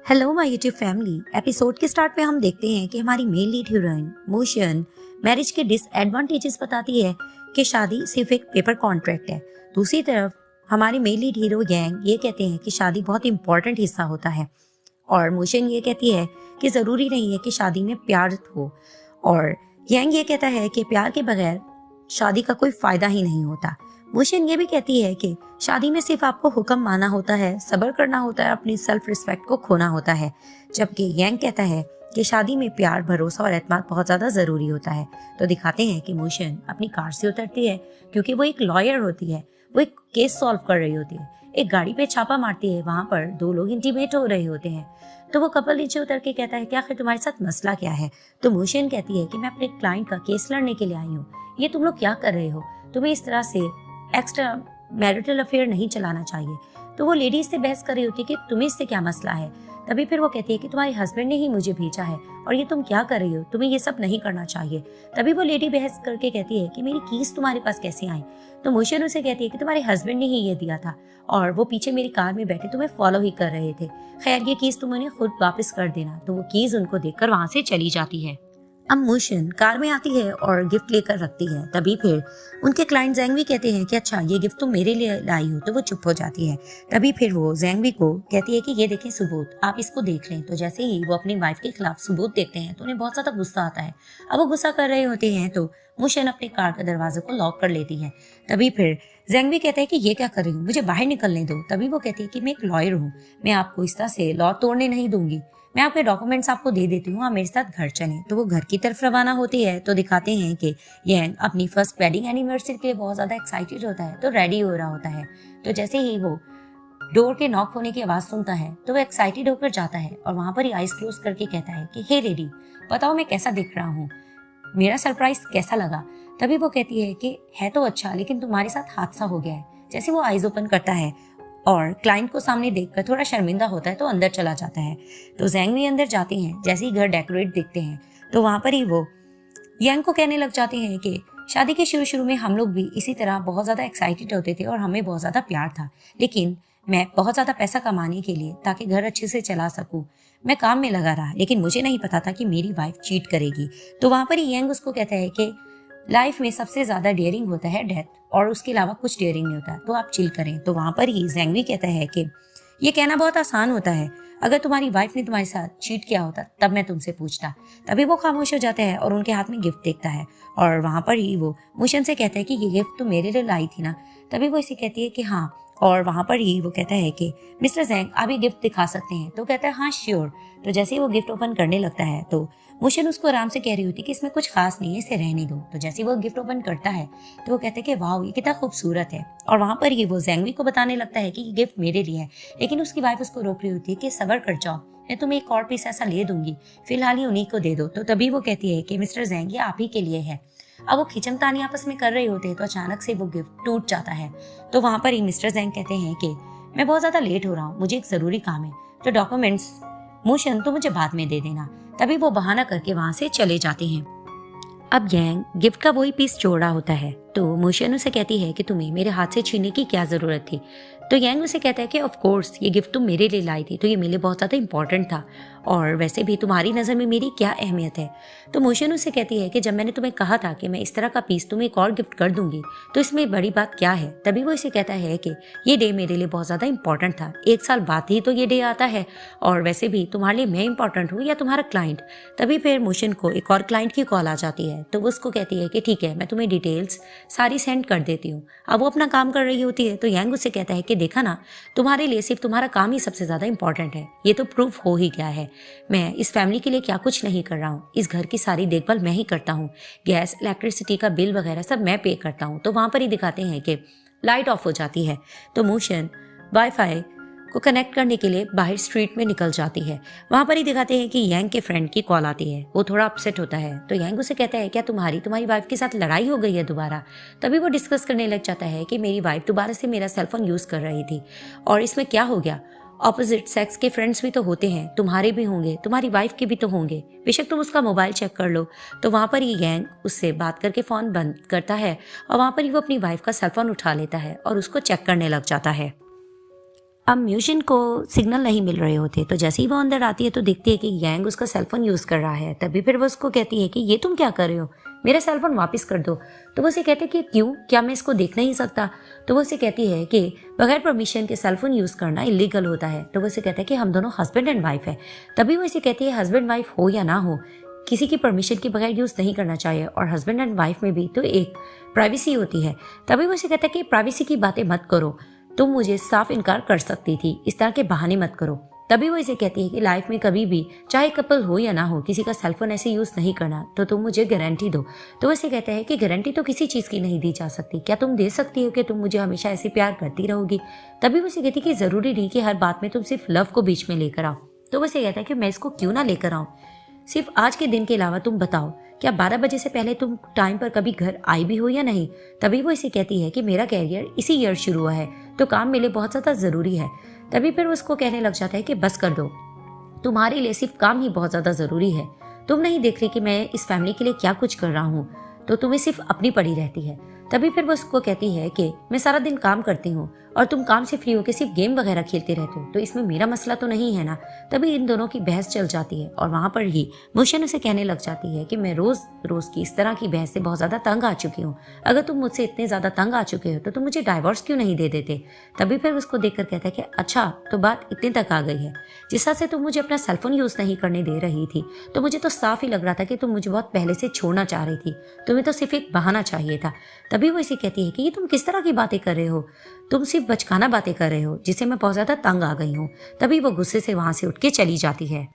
Hello my YouTube family. Episode के start में हम देखते हैं कि हमारी male lead heroine motion marriage के डिसएडवांटेजेस बताती है कि शादी सिर्फ एक पेपर कॉन्ट्रैक्ट है। दूसरी तरफ हमारे मेल लीड हीरो यांग ये कहते हैं कि शादी बहुत इंपॉर्टेंट हिस्सा होता है और मोशन ये कहती है कि ज़रूरी नहीं है कि शादी में प्यार हो, और यांग ये कहता है कि प्यार के बगैर शादी का कोई फ़ायदा ही नहीं होता। मोशन ये भी कहती है कि शादी में सिर्फ आपको हुक्म मानना होता है, सब्र करना होता है, अपनी सेल्फ रिस्पेक्ट को खोना होता है। जबकि यांग कहता है कि शादी में प्यार, भरोसा और एतमाद बहुत ज़्यादा ज़रूरी होता है। तो दिखाते हैं कि मोशन अपनी कार से उतरती है क्योंकि वो एक लॉयर होती है, वो एक केस सॉल्व कर रही होती है। एक गाड़ी पे छापा मारती है, वहाँ पर दो लोग इंटीमेट हो रहे होते हैं। तो वो कपल नीचे उतर के कहता है कि आखिर तुम्हारे साथ मसला क्या है। तो मोशन कहती है कि मैं अपने क्लाइंट का केस लड़ने के लिए आई हूँ, ये तुम लोग क्या कर रहे हो, तुम्हें इस तरह से एक्स्ट्रा मैरिटल अफेयर नहीं चलाना चाहिए। तो वो लेडी से बहस कर रही होती है कि तुम्हें इससे क्या मसला है। तभी फिर वो कहती है कि तुम्हारे हस्बैंड ने ही मुझे भेजा है और ये तुम क्या कर रही हो, तुम्हें ये सब नहीं करना चाहिए। तभी वो लेडी बहस करके कहती है कि मेरी कीज तुम्हारे पास कैसे आई। तो मोशन उसे कहती है कि तुम्हारे हस्बैंड ने ही ये दिया था और वो पीछे मेरी कार में बैठे तुम्हें फॉलो ही कर रहे थे। खैर ये कीज तुम उन्हें खुद वापस कर देना। तो वो कीज उनको देकर वहां से चली जाती है। अब मोशन कार में आती है और गिफ्ट लेकर रखती है। तभी फिर उनके क्लाइंट जैंगवी कहते हैं कि अच्छा ये गिफ्ट तुम मेरे लिए लाई हो। तो वो चुप हो जाती है। तभी फिर वो जैंगवी को कहती है कि ये देखें सबूत, आप इसको देख लें। तो जैसे ही वो अपनी वाइफ के खिलाफ सबूत देखते हैं तो उन्हें बहुत ज्यादा गुस्सा आता है। अब वो गुस्सा कर रहे होते हैं तो मोशन अपने कार के दरवाजे को लॉक कर लेती है। तभी फिर जैंगवी कहता है कि ये क्या कर रही हूँ, मुझे बाहर निकलने दो। तभी वो कहती है कि मैं एक लॉयर हूँ, मैं आपको इस तरह से लॉ तोड़ने नहीं दूंगी, मैं आपके डॉक्यूमेंट्स आपको दे देती हूँ, आप मेरे साथ घर चलें। तो वो घर की तरफ रवाना होती है। तो दिखाते हैं कि यांग अपनी फर्स्ट वेडिंग एनिवर्सरी के लिए बहुत ज्यादा एक्साइटेड होता है, तो रेडी हो रहा होता है। तो जैसे ही वो डोर के नॉक होने की आवाज सुनता है तो वो एक्साइटेड होकर जाता है और वहां पर ही आइज क्लोज करके कहता है कि हे लेडी, बताओ मैं कैसा दिख रहा हूँ, मेरा सरप्राइज कैसा लगा। तभी वो कहती है कि है तो अच्छा, लेकिन तुम्हारे साथ हादसा हो गया है। जैसे वो आइज ओपन करता है और क्लाइंट को सामने देखकर थोड़ा शर्मिंदा होता है तो अंदर चला जाता है। तो जैंगवी अंदर जाती हैं। जैसे ही घर डेकोरेट देखते हैं तो वहां पर ही वो यांग को कहने लग जाते हैं कि शादी के शुरू में हम लोग भी इसी तरह बहुत ज्यादा एक्साइटेड होते थे और हमें बहुत ज्यादा प्यार था, लेकिन मैं बहुत ज्यादा पैसा कमाने के लिए ताकि घर अच्छे से चला सकूं मैं काम में लगा रहा, लेकिन मुझे नहीं पता था कि मेरी वाइफ चीट करेगी। तो वहां पर ही यांग उसको कहता है कि लाइफ में सबसे ज्यादा डेयरिंग होता है डेथ, और उसके अलावा कुछ डेयरिंग नहीं होता, तो आप चिल करें। तो वहां पर ही जैंगवी कहता है कि ये कहना बहुत आसान होता है, अगर तुम्हारी वाइफ ने तुम्हारे साथ चीट किया होता तब मैं तुमसे पूछता। तभी वो खामोश हो जाता है और उनके हाथ में गिफ्ट देखता है और वहां पर ही वो मोशन से कहता है कि ये गिफ्ट तो मेरे लिए लाई थी ना। तभी वो इसे कहती है कि हाँ, और वहां पर ही वो कहता है कि मिस्टर जैंग आप ये गिफ्ट दिखा सकते हैं। तो कहता है हाँ श्योर। तो जैसे ही वो गिफ्ट ओपन करने लगता है तो मोशन उसको आराम से कह रही होती है कि इसमें कुछ खास नहीं है, इसे रहने दो। तो जैसे वो गिफ्ट ओपन करता है तो वो कहते हैं कि वाह ये कितना खूबसूरत है, और वहां पर ही वो जैंगवी को बताने लगता है कि ये गिफ्ट मेरे लिए है, लेकिन उसकी वाइफ उसको रोक रही होती है कि सब्र कर जाओ, मैं तुम्हें एक और पीस ऐसा ले दूंगी, फिलहाल ही उन्हीं को दे दो। तो तभी वो कहती है कि मिस्टर जैंग ये आप ही के लिए है। अब वो खिचमतानी आपस में कर रहे होते हैं तो अचानक से वो गिफ्ट टूट जाता है। तो वहां पर ही मिस्टर जैंग कहते हैं कि मैं बहुत ज्यादा लेट हो रहा हूँ, मुझे एक जरूरी काम है, तो डॉक्यूमेंट्स मोशन तो मुझे बाद में दे देना। तभी वो बहाना करके वहां से चले जाते हैं। अब यांग गिफ्ट का वही पीस जोड़ा होता है। तो मोशन उसे कहती है कि तुम्हें मेरे हाथ से छीनने की क्या जरूरत थी। तो यांग उसे कहता है कि ऑफ कोर्स ये गिफ्ट तुम मेरे लिए लाई थी, तो ये मेरे लिए बहुत ज़्यादा इंपॉर्टेंट था, और वैसे भी तुम्हारी नज़र में मेरी क्या अहमियत है। तो मोशन उसे कहती है कि जब मैंने तुम्हें कहा था कि मैं इस तरह का पीस तुम्हें एक और गिफ्ट कर दूंगी तो इसमें बड़ी बात क्या है। तभी वो इसे कहता है कि ये डे मेरे लिए बहुत ज़्यादा इंपॉर्टेंट था, 1 साल बाद ही तो ये डे आता है, और वैसे भी तुम्हारे लिए मैं इंपॉर्टेंट हूँ या तुम्हारा क्लाइंट। तभी फिर मोशन को एक और क्लाइंट की कॉल आ जाती है। तो वो उसको कहती है कि ठीक है मैं तुम्हें डिटेल्स सारी सेंड कर देती हूँ। अब वो अपना काम कर रही होती है तो यांग उससे कहता है कि देखा ना, तुम्हारे लिए सिर्फ तुम्हारा काम ही सबसे ज्यादा इंपॉर्टेंट है, ये तो प्रूफ हो ही गया है। मैं इस फैमिली के लिए क्या कुछ नहीं कर रहा हूँ, इस घर की सारी देखभाल मैं ही करता हूँ, गैस इलेक्ट्रिसिटी का बिल वगैरह सब मैं पे करता हूँ। तो वहां पर ही दिखाते हैं कि लाइट ऑफ हो जाती है। तो मोशन वाईफाई को कनेक्ट करने के लिए बाहर स्ट्रीट में निकल जाती है। वहां पर ही दिखाते हैं कि यांग के फ्रेंड की कॉल आती है, वो थोड़ा अपसेट होता है। तो यांग उसे कहता है क्या तुम्हारी वाइफ के साथ लड़ाई हो गई है दोबारा। तभी वो डिस्कस करने लग जाता है कि मेरी वाइफ दोबारा से मेरा सेलफोन यूज कर रही थी और इसमें क्या हो गया, ऑपोजिट सेक्स के फ्रेंड्स भी तो होते हैं, तुम्हारे भी होंगे, तुम्हारी वाइफ के भी तो होंगे, बेशक तुम उसका मोबाइल चेक कर लो। तो वहां पर ही यांग उससे बात करके फोन बंद करता है और वहां पर ही वो अपनी वाइफ का सेलफोन उठा लेता है और उसको चेक करने लग जाता है। अब म्यूशिन को सिग्नल नहीं मिल रहे होते, तो जैसे ही वो अंदर आती है तो देखती है कि यांग उसका सेलफोन यूज़ कर रहा है। तभी फिर वो उसको कहती है कि ये तुम क्या कर रहे हो, मेरा सेलफोन वापस कर दो। तो वो उसे कहते हैं कि क्यों, क्या मैं इसको देख नहीं सकता। तो वो उसे कहती है कि बगैर परमिशन के सेलफोन यूज़ करना इलीगल होता है। तो वो उसे कहता है कि हम दोनों हस्बैंड एंड वाइफ है। तभी वो इसे कहती है हस्बैंड वाइफ हो या ना हो, किसी की परमिशन के बगैर यूज़ नहीं करना चाहिए, और हस्बैंड एंड वाइफ में भी तो एक प्राइवेसी होती है। तभी वो इसे कहता है कि प्राइवेसी की बातें मत करो, तुम मुझे साफ इनकार कर सकती थी, इस तरह के बहाने मत करो। तभी वो इसे कहती है कि लाइफ में कभी भी, चाहे कपल हो या ना हो, किसी का सेलफोन ऐसे यूज़ नहीं करना, तो तुम मुझे गारंटी दो। तो वो इसे कहता है कि गारंटी तो किसी चीज़ की नहीं दी जा सकती, क्या तुम दे सकती हो कि तुम मुझे हमेशा ऐसे प्यार करती रहोगी। तभी वो इसे कहती है कि ज़रूरी नहीं कि हर बात में तुम सिर्फ लव को बीच में लेकर आओ। तो वो इसे कहता है कि मैं इसको क्यों ना लेकर आऊँ, सिर्फ आज के दिन के अलावा तुम बताओ, क्या 12 बजे से पहले तुम टाइम पर कभी घर आई भी हो या नहीं। तभी वो इसे कहती है कि मेरा कैरियर इसी ईयर शुरू हुआ है, तो काम मेरे बहुत ज़्यादा ज़रूरी है। तभी फिर उसको कहने लग जाता है कि बस कर दो, तुम्हारे लिए सिर्फ काम ही बहुत ज़्यादा ज़रूरी है, तुम नहीं देख रही कि मैं इस फैमिली के लिए क्या कुछ कर रहा हूँ, तो तुम्हें सिर्फ अपनी पड़ी रहती है। तभी फिर वो उसको कहती है कि मैं सारा दिन काम करती हूँ और तुम काम से फ्री होकर सिर्फ गेम वगैरह खेलते रहते हो, तो इसमें मेरा मसला तो नहीं है ना। तभी इन दोनों की बहस चल जाती है और वहाँ पर ही मुशन उसे कहने लग जाती है कि मैं रोज़ रोज़ की इस तरह की बहस से बहुत ज़्यादा तंग आ चुकी हूँ, अगर तुम मुझसे इतने ज़्यादा तंग आ चुके हो तो तुम मुझे डाइवोर्स क्यों नहीं दे देते। तभी फिर उसको देखकर कहता है कि अच्छा, तो बात इतने तक आ गई है, जिस तरह से तुम मुझे अपना सेलफोन यूज़ नहीं करने दे रही थी, तो मुझे तो साफ ही लग रहा था कि तुम मुझे बहुत पहले से छोड़ना चाह रही थी, तुम्हें तो सिर्फ एक बहाना चाहिए था। तभी वो इसे कहती है कि ये तुम किस तरह की बातें कर रहे हो, तुम सिर्फ बचकाना बातें कर रहे हो, जिससे मैं बहुत ज़्यादा तंग आ गई हूँ। तभी वो गुस्से से वहाँ से उठ के चली जाती है।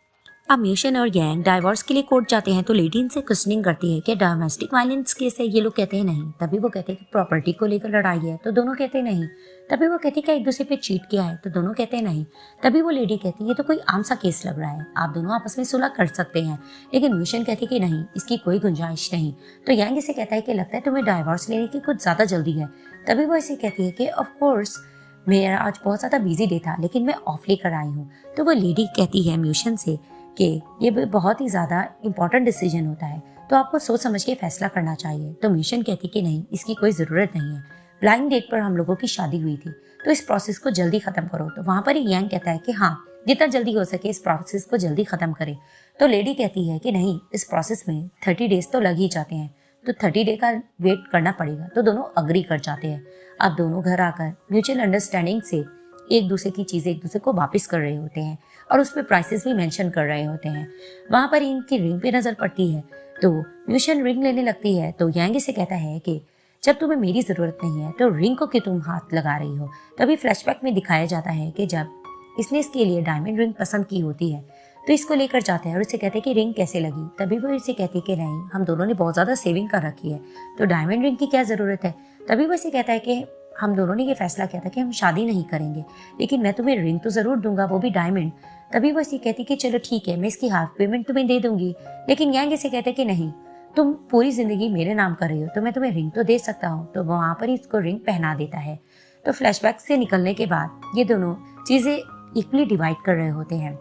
अब म्यूशन और यांग डाइवोर्स के लिए कोर्ट जाते हैं, तो लेडी इनसे क्वेश्चनिंग करती है कि डोमेस्टिक वायलेंस केस है। ये लोग कहते हैं नहीं। तभी वो कहते हैं कि प्रॉपर्टी को लेकर लड़ाई है, तो दोनों कहते हैं नहीं। तभी वो कहती है कि एक दूसरे पे चीट किया है, तो दोनों कहते हैं नहीं। तभी वो लेडी कहती है ये तो कोई आम सा केस लग रहा है, आप दोनों आपस में सुलह कर सकते हैं। लेकिन म्यूशन कहती है कि नहीं, इसकी कोई गुंजाइश नहीं। तो यांग इसे कहता है कि लगता है तुम्हें डाइवोर्स लेने की कुछ ज़्यादा जल्दी है। तभी वो इसे कहती है कि ऑफकोर्स मेरा आज बहुत ज़्यादा बिजी डे था, लेकिन मैं ऑफ लेकर आई हूँ। तो वो लेडी कहती है म्यूशन से कि ये बहुत ही ज़्यादा इंपॉर्टेंट डिसीजन होता है, तो आपको सोच समझ के फैसला करना चाहिए। तो म्यूशन कहती कि नहीं, इसकी कोई ज़रूरत नहीं है, ब्लाइंड डेट पर हम लोगों की शादी हुई थी, तो इस प्रोसेस को जल्दी ख़त्म करो। तो वहाँ पर ही यांग कहता है कि हाँ, जितना जल्दी हो सके इस प्रोसेस को जल्दी ख़त्म करें। तो लेडी कहती है कि नहीं, इस प्रोसेस में 30 डेज तो लग ही जाते हैं, तो 30 डे का वेट करना पड़ेगा। तो दोनों अग्री कर जाते हैं। अब दोनों घर आकर म्यूचुअल अंडरस्टैंडिंग से एक दूसरे की चीज़ें एक दूसरे को वापस कर रहे होते हैं और उस पर प्राइसेस भी मेंशन कर रहे होते हैं। वहाँ पर इनकी रिंग पे नज़र पड़ती है, तो म्यूशन रिंग लेने लगती है। तो यांग से कहता है कि जब तुम्हें मेरी ज़रूरत नहीं है तो रिंग को क्यों तुम हाथ लगा रही हो। तभी फ्लैशबैक में दिखाया जाता है कि जब इसने इसके लिए डायमंड रिंग पसंद की होती है, तो इसको लेकर जाते हैं और उसे कहते हैं कि रिंग कैसे लगी। तभी वो इसे कहती है कि नहीं, हम दोनों ने बहुत ज़्यादा सेविंग कर रखी है, तो डायमंड रिंग की क्या ज़रूरत है। तभी वो इसे कहता है कि हम दोनों ने ये फैसला किया था कि हम शादी नहीं करेंगे, लेकिन मैं तुम्हें रिंग तो ज़रूर दूंगा, वो भी डायमंड। तभी वो इसे कहती कि चलो ठीक है, मैं इसकी हाफ पेमेंट तुम्हें दे दूंगी। लेकिन यांग इसे कहते कि नहीं, तुम पूरी ज़िंदगी मेरे नाम कर रही हो, तो मैं तुम्हें रिंग तो दे सकता हूँ। तो वहाँ पर ही इसको रिंग पहना देता है। तो फ्लैशबैक से निकलने के बाद ये दोनों चीज़ें इक्वली डिवाइड कर रहे होते हैं।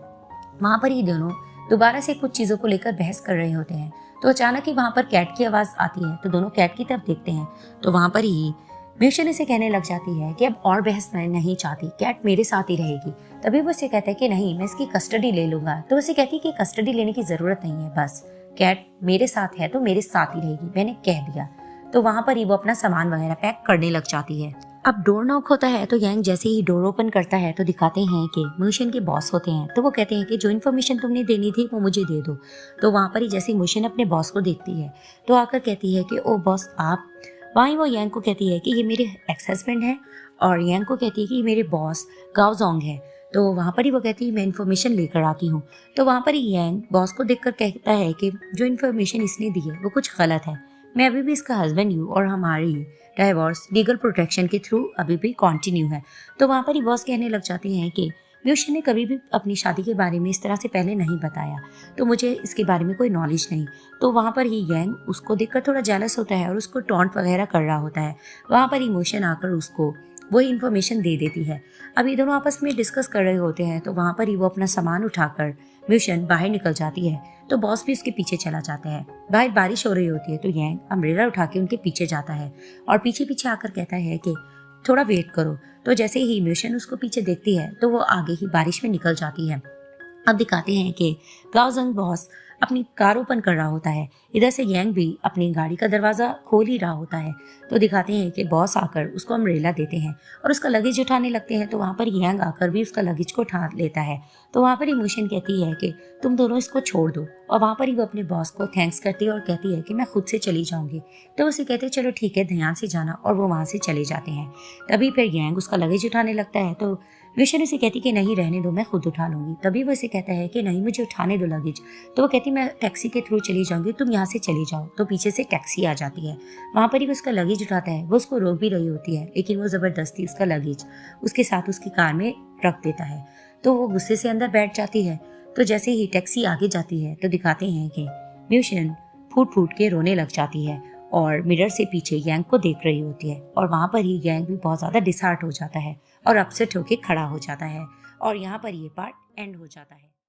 वहाँ पर ही दोनों दोबारा से कुछ चीज़ों को लेकर बहस कर रहे होते हैं। तो अचानक ही वहाँ पर कैट की आवाज़ आती है, तो दोनों कैट की तरफ देखते हैं। तो वहाँ पर ही म्यूशन इसे कहने लग जाती है कि अब और बहस मैं नहीं चाहती, कैट मेरे साथ ही रहेगी। तभी वो इसे कहता है कि नहीं, मैं इसकी कस्टडी ले लूंगा। तो उसे कहती है कि कस्टडी लेने की ज़रूरत नहीं है, बस कैट मेरे साथ है तो मेरे साथ ही रहेगी, मैंने कह दिया। तो वहाँ पर ही वो अपना सामान वगैरह पैक करने लग जाती है। अब डोर नॉक होता है, तो यांग जैसे ही डोर ओपन करता है तो दिखाते हैं कि म्यूशन के बॉस होते हैं। तो वो कहते हैं कि जो इन्फॉर्मेशन तुमने देनी थी वो मुझे दे दो। तो वहाँ पर ही जैसे म्यूशन अपने बॉस को देखती है तो आकर कहती है कि ओ बॉस आप। वहीं वो यांग को कहती है कि ये मेरे एक्स हस्बैंड हैं, और यांग को कहती है कि ये मेरे बॉस गाओजोंग है। तो वहाँ पर ही वो कहती है मैं इन्फॉर्मेशन लेकर आती हूँ। तो वहाँ पर ही यांग बॉस को देखकर कहता है कि जो इन्फॉर्मेशन इसने दी है वो कुछ गलत है, मैं अभी भी इसका हस्बैंड हूँ और हमारी डाइवोर्स लीगल प्रोटेक्शन के थ्रू अभी भी कंटिन्यू है। तो वहाँ पर ही बॉस कहने लग जाते हैं कि म्यूशन ने कभी भी अपनी शादी के बारे में इस तरह से पहले नहीं बताया, तो मुझे इसके बारे में कोई नॉलेज नहीं। तो वहाँ पर ही यांग उसको देखकर थोड़ा जेलस होता है और उसको टॉन्ट वगैरह कर रहा होता है। वहाँ पर ही म्यूशन आकर उसको वही इन्फॉर्मेशन दे देती है। अब ये दोनों आपस में डिस्कस कर रहे होते हैं। तो वहाँ पर ही वो अपना सामान उठाकर म्यूशन बाहर निकल जाती है, तो बॉस भी उसके पीछे चला जाता है। बाहर बारिश हो रही होती है, तो यांग अम्ब्रेला उठा के उनके पीछे जाता है और पीछे पीछे आकर कहता है कि थोड़ा वेट करो। तो जैसे ही म्यूशियन उसको पीछे देखती है तो वो आगे ही बारिश में निकल जाती है। अब दिखाते हैं कि गाओजंग बॉस अपनी कार ओपन कर रहा होता है। इधर से यांग भी अपनी गाड़ी का दरवाज़ा खोल ही रहा होता है। तो दिखाते हैं कि बॉस आकर उसको अम्ब्रेला देते हैं और उसका लगेज उठाने लगते हैं। तो वहाँ पर यांग आकर भी उसका लगेज को उठा लेता है। तो वहाँ पर इमोशन कहती है कि तुम दोनों इसको छोड़ दो, और वहाँ पर ही वो अपने बॉस को थैंक्स करती है और कहती है कि मैं खुद से चली जाऊँगी। तो उसे कहते हैं चलो ठीक है, ध्यान से जाना, और वो वहाँ से चले जाते हैं। तभी फिर यांग उसका लगेज उठाने लगता है। तो विशन उसे कहती कि नहीं रहने दो, मैं खुद उठा लूंगी। तभी वो इसे कहता है कि नहीं, मुझे उठाने दो लगेज। तो वो कहती मैं टैक्सी के थ्रू चली जाऊंगी, तुम यहाँ से चली जाओ। तो पीछे से टैक्सी आ जाती है। वहाँ पर ही वो उसका लगेज उठाता है। वो उसको रोक भी रही होती है, लेकिन वो ज़बरदस्ती उसका लगेज उसके साथ उसकी कार में रख देता है। तो वो गुस्से से अंदर बैठ जाती है। तो जैसे ही टैक्सी आगे जाती है तो दिखाते हैं कि म्यूशियन फूट फूट के रोने लग जाती है और मिरर से पीछे यांग को देख रही होती है। और वहाँ पर ही यांग भी बहुत ज़्यादा डिसहार्ट हो जाता है और अपसेट होके खड़ा हो जाता है। और यहाँ पर ये पार्ट एंड हो जाता है।